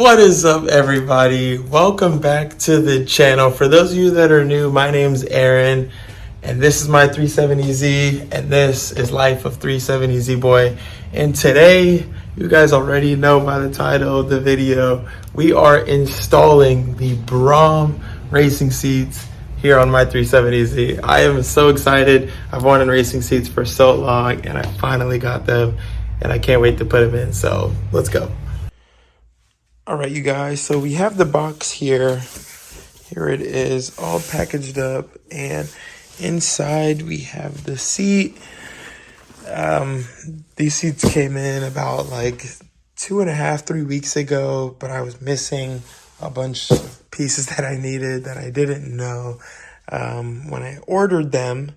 What is up, everybody? Welcome back to the channel. For those of you that are new, my name's Aaron, and this is my 370Z, and this is Life of 370Z Boy. And today, you guys already know by the title of the video, we are installing the Braum racing seats here on my 370Z. I am so excited. I've wanted racing seats for so long, and I finally got them, and I can't wait to put them in. So let's go. All right, you guys, so we have the box here. Here it is, all packaged up, and inside we have the seat. These seats came in about like 2.5, 3 weeks ago, but I was missing a bunch of pieces that I needed that I didn't know. When I ordered them,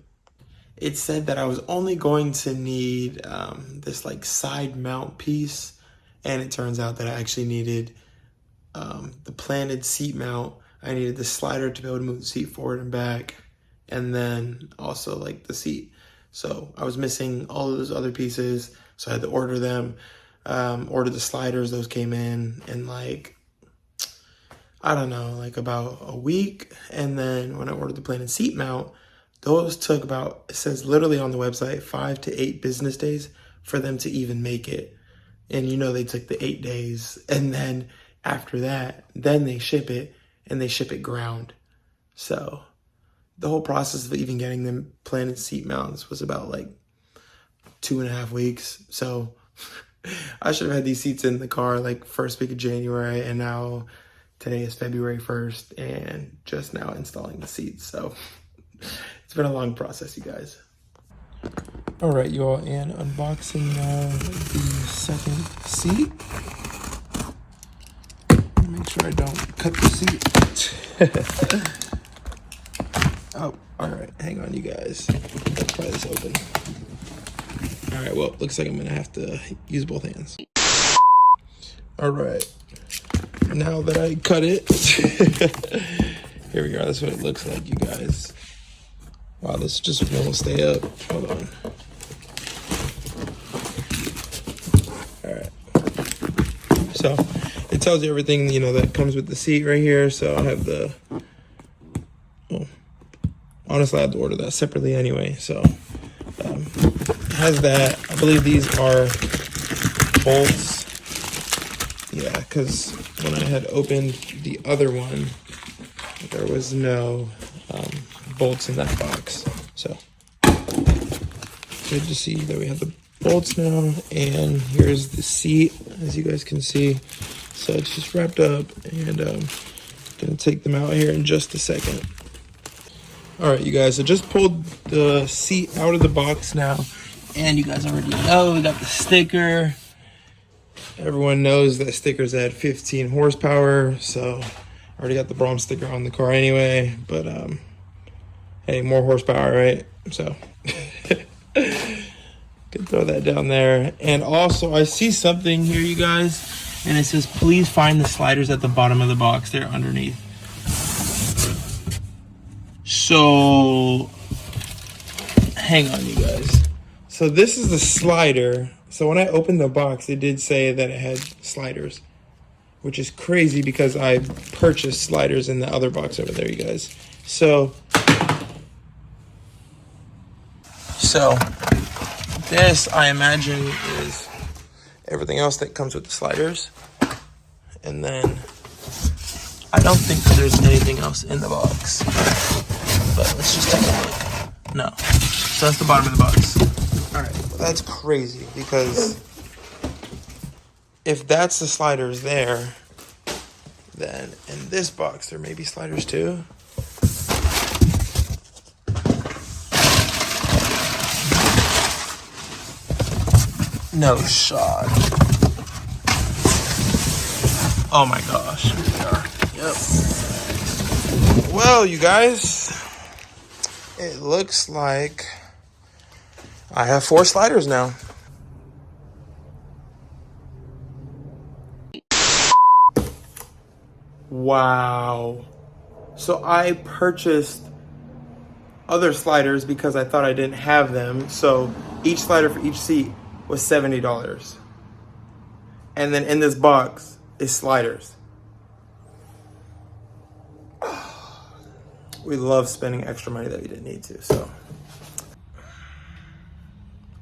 it said that I was only going to need this like side mount piece. And it turns out that I actually needed the planted seat mount. I needed the slider to be able to move the seat forward and back, and then also like the seat. So I was missing all of those other pieces, so I had to order them. Ordered the sliders, those came in like, I don't know, like about a week. And then when I ordered the planted seat mount, those took about, it says literally on the website, 5 to 8 business days for them to even make it. And you know, they took the 8 days, and then after that, then they ship it, and they ship it ground. So the whole process of even getting them planted seat mounts was about like 2.5 weeks. So I should have had these seats in the car like first week of January, and now today is February 1st, and just now installing the seats. So it's been a long process, you guys. All right, you all, and unboxing the second seat. Make sure I don't cut the seat. Oh, all right, hang on, you guys. Let's pry this open. All right, well, looks like I'm gonna have to use both hands. All right, now that I cut it, here we go. That's what it looks like, you guys. Wow, this just won't stay up. Hold on. All right. So it tells you everything, you know, that comes with the seat right here. So I have the, well, honestly, I had to order that separately anyway. So it has that. I believe these are bolts. Yeah, because when I had opened the other one, there was no bolts in that box. So good to see that we have the bolts now, and here's the seat, as you guys can see. So it's just wrapped up, and gonna take them out here in just a second. All right, you guys, I just pulled the seat out of the box now, and you guys already know we got the sticker. Everyone knows that sticker's at 15 horsepower, so I already got the Braum sticker on the car anyway, but hey, more horsepower, right? So could throw that down there. And also, I see something here, you guys, and it says, please find the sliders at the bottom of the box. They're underneath. So hang on, you guys. So this is the slider. So when I opened the box, it did say that it had sliders, which is crazy because I purchased sliders in the other box over there, you guys. So this, I imagine, is everything else that comes with the sliders. And then I don't think that there's anything else in the box, but let's just take a look. No, so that's the bottom of the box. All right, well, that's crazy, because if that's the sliders there, then in this box there may be sliders too. No shot. Oh my gosh, here we are. Yep. Well, you guys, it looks like I have 4 sliders now. Wow. So I purchased other sliders because I thought I didn't have them. So each slider for each seat was $70. And then in this box is sliders. we love spending extra money that we didn't need to. So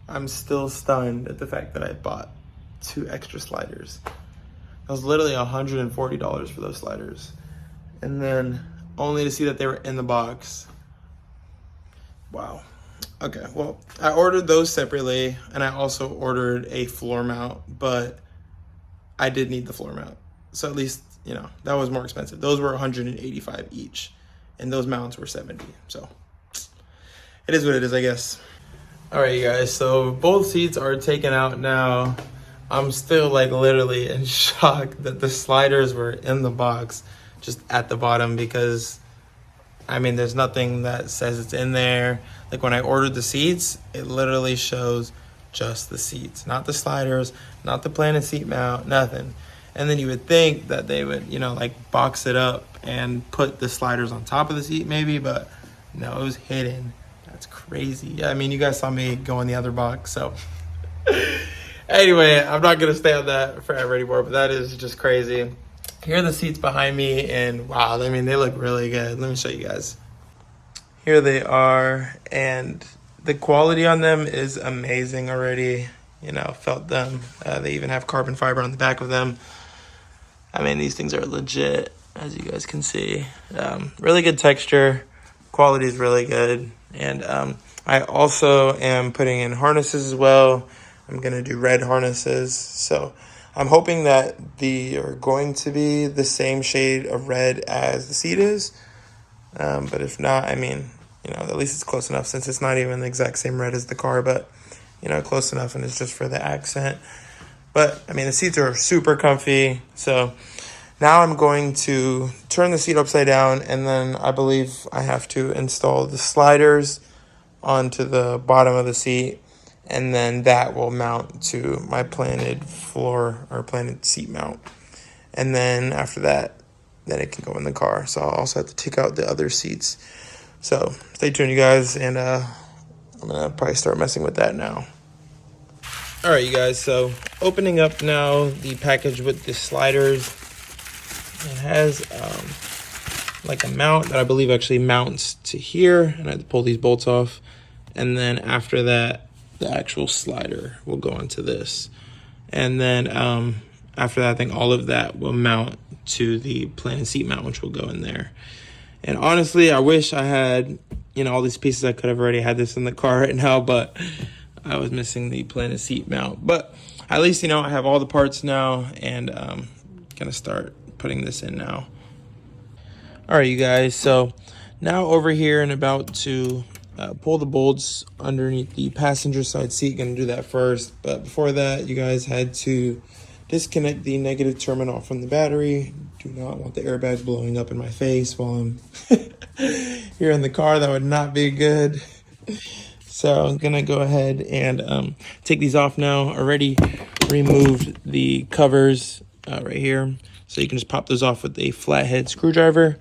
I'm still stunned at the fact that I bought 2 extra sliders. That was literally $140 for those sliders. And then only to see that they were in the box. Wow. Okay, well, I ordered those separately, and I also ordered a floor mount, but I did need the floor mount. So at least, you know, that was more expensive. Those were $185 each, and those mounts were $70. So it is what it is, I guess. All right, you guys, so both seats are taken out now. I'm still like literally in shock that the sliders were in the box, just at the bottom, because I mean, there's nothing that says it's in there. Like when I ordered the seats, it literally shows just the seats, not the sliders, not the planted seat mount, nothing. And then you would think that they would, you know, like box it up and put the sliders on top of the seat maybe, but no, it was hidden. That's crazy. I mean, you guys saw me go in the other box, so. Anyway, I'm not gonna stay on that forever anymore, but that is just crazy. Here are the seats behind me, and wow, I mean, they look really good. Let me show you guys. Here they are, and the quality on them is amazing already. You know, felt them. They even have carbon fiber on the back of them. I mean, these things are legit, as you guys can see. Really good texture. Quality is really good. And I also am putting in harnesses as well. I'm going to do red harnesses. So I'm hoping that they are going to be the same shade of red as the seat is. But if not, I mean, you know, at least it's close enough since it's not even the exact same red as the car, but, you know, close enough, and it's just for the accent. But, I mean, the seats are super comfy. So now I'm going to turn the seat upside down, and then I believe I have to install the sliders onto the bottom of the seat, and then that will mount to my planted floor or planted seat mount. And then after that, then it can go in the car. So I'll also have to take out the other seats. So stay tuned, you guys, and I'm gonna probably start messing with that now. All right, you guys, so opening up now the package with the sliders. It has like a mount that I believe actually mounts to here, and I have to pull these bolts off. And then after that, the actual slider will go into this. And then after that, I think all of that will mount to the planted seat mount, which will go in there. And honestly, I wish I had, you know, all these pieces. I could have already had this in the car right now, but I was missing the planted seat mount. But at least, you know, I have all the parts now, and gonna start putting this in now. All right, you guys, so now over here and about to pull the bolts underneath the passenger side seat. Gonna do that first, but before that, you guys had to disconnect the negative terminal from the battery. Do not want the airbags blowing up in my face while I'm here in the car. That would not be good. So I'm gonna go ahead and take these off now. Already removed the covers right here, so you can just pop those off with a flathead screwdriver.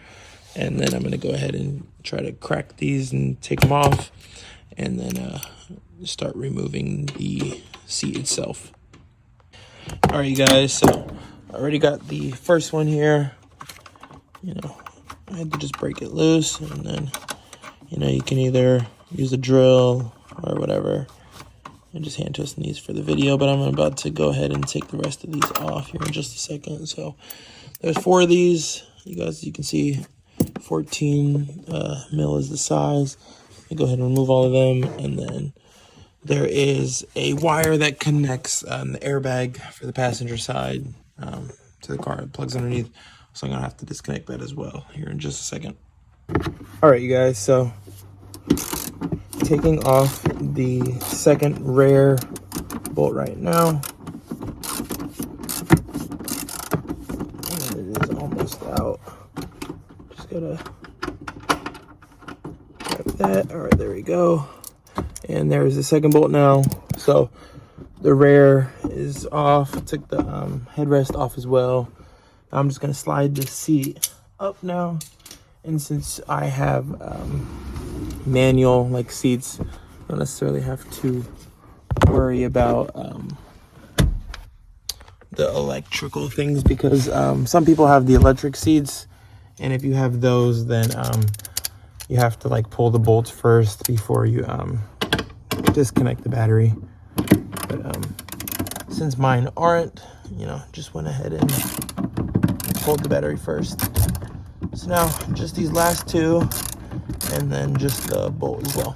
And then I'm gonna go ahead and try to crack these and take them off, and then start removing the seat itself. All right, you guys, so I already got the first one here. You know, I had to just break it loose, and then, you know, you can either use a drill or whatever, and just hand twisting these for the video. But I'm about to go ahead and take the rest of these off here in just a second. So there's 4 of these. You guys, you can see 14 mil is the size. You go ahead and remove all of them, and then there is a wire that connects the airbag for the passenger side to the car. It plugs underneath, so I'm gonna have to disconnect that as well here in just a second. All right, you guys, so taking off the second rear bolt right now. And it is almost out. Just gotta grab that. All right, there we go. And there's the second bolt now. So the rear is off. Took the headrest off as well. I'm just gonna slide the seat up now. And since I have manual like seats, I don't necessarily have to worry about the electrical things, because some people have the electric seats, and if you have those, then you have to like pull the bolts first before you disconnect the battery. But since mine aren't, you know, just went ahead and pulled the battery first. So now just these last two, and then just the bolt as well.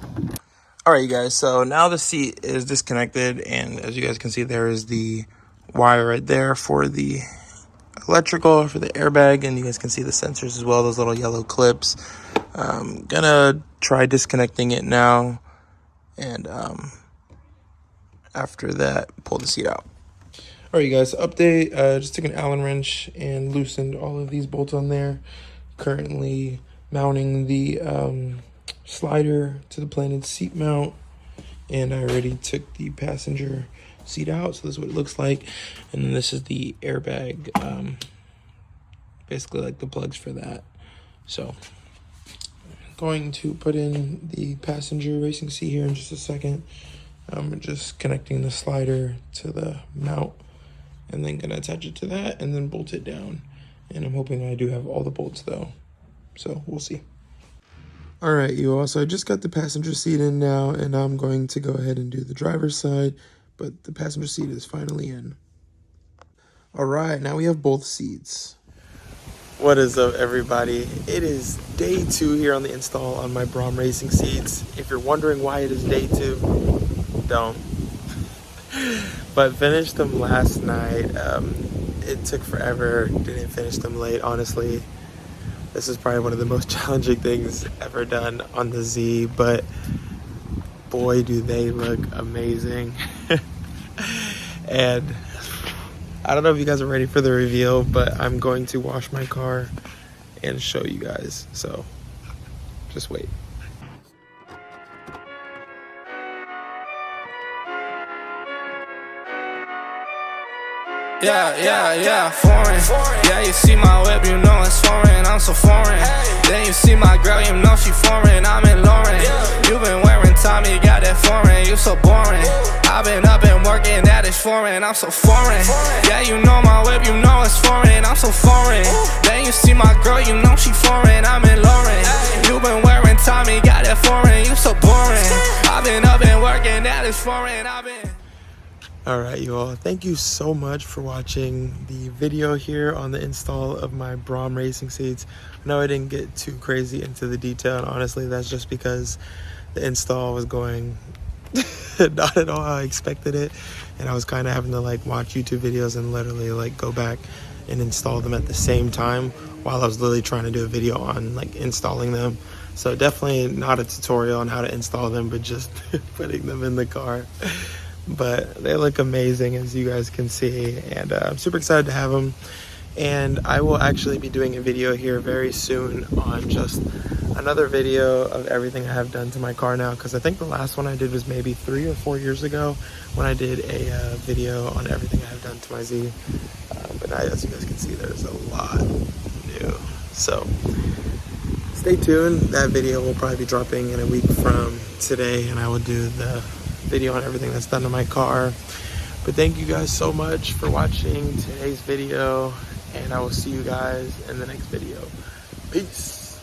All right, you guys, so now the seat is disconnected, and as you guys can see, there is the wire right there for the electrical, for the airbag, and you guys can see the sensors as well, those little yellow clips. Gonna try disconnecting it now, and after that, pull the seat out. All right, you guys, update. Just took an Allen wrench and loosened all of these bolts on there. Currently mounting the slider to the planted seat mount, and I already took the passenger seat out, so this is what it looks like. And then this is the airbag, basically like the plugs for that. So I'm going to put in the passenger racing seat here in just a second. I'm just connecting the slider to the mount, and then gonna attach it to that and then bolt it down. And I'm hoping I do have all the bolts though, so we'll see. All right, you all, so I just got the passenger seat in now, and I'm going to go ahead and do the driver's side, but the passenger seat is finally in. All right, now we have both seats. What is up, everybody? It is day 2 here on the install on my Braum racing seats. If you're wondering why it is day 2, don't. But finished them last night. It took forever, didn't finish them late, honestly. This is probably one of the most challenging things ever done on the Z, but boy, do they look amazing. And I don't know if you guys are ready for the reveal, but I'm going to wash my car and show you guys. So just wait. Yeah, foreign. Yeah, you see my whip, you know it's foreign. I'm so foreign. Then you see my girl, you know she foreign. I'm in Lauren. You been wearing Tommy, got that foreign. You so boring. I've been up and working, that is foreign. I'm so foreign. Yeah, you know my whip, you know it's foreign. I'm so foreign. Then you see my girl, you know she foreign. I'm in Lauren. You been wearing Tommy, got that foreign. You so boring. I've been up and working, that is foreign. All right, you all, thank you so much for watching the video here on the install of my Braum racing seats. I know I didn't get too crazy into the detail, and honestly, that's just because the install was going not at all how I expected it, and I was kind of having to like watch YouTube videos and literally like go back and install them at the same time while I was literally trying to do a video on like installing them. So definitely not a tutorial on how to install them, but just putting them in the car. But they look amazing, as you guys can see, and I'm super excited to have them. And I will actually be doing a video here very soon on just another video of everything I have done to my car now, because I think the last one I did was maybe 3 or 4 years ago when I did a video on everything I have done to my Z. But now, as you guys can see, there's a lot new. So stay tuned. That video will probably be dropping in a week from today, and I will do the video on everything that's done to my car. But thank you guys so much for watching today's video, and I will see you guys in the next video. Peace.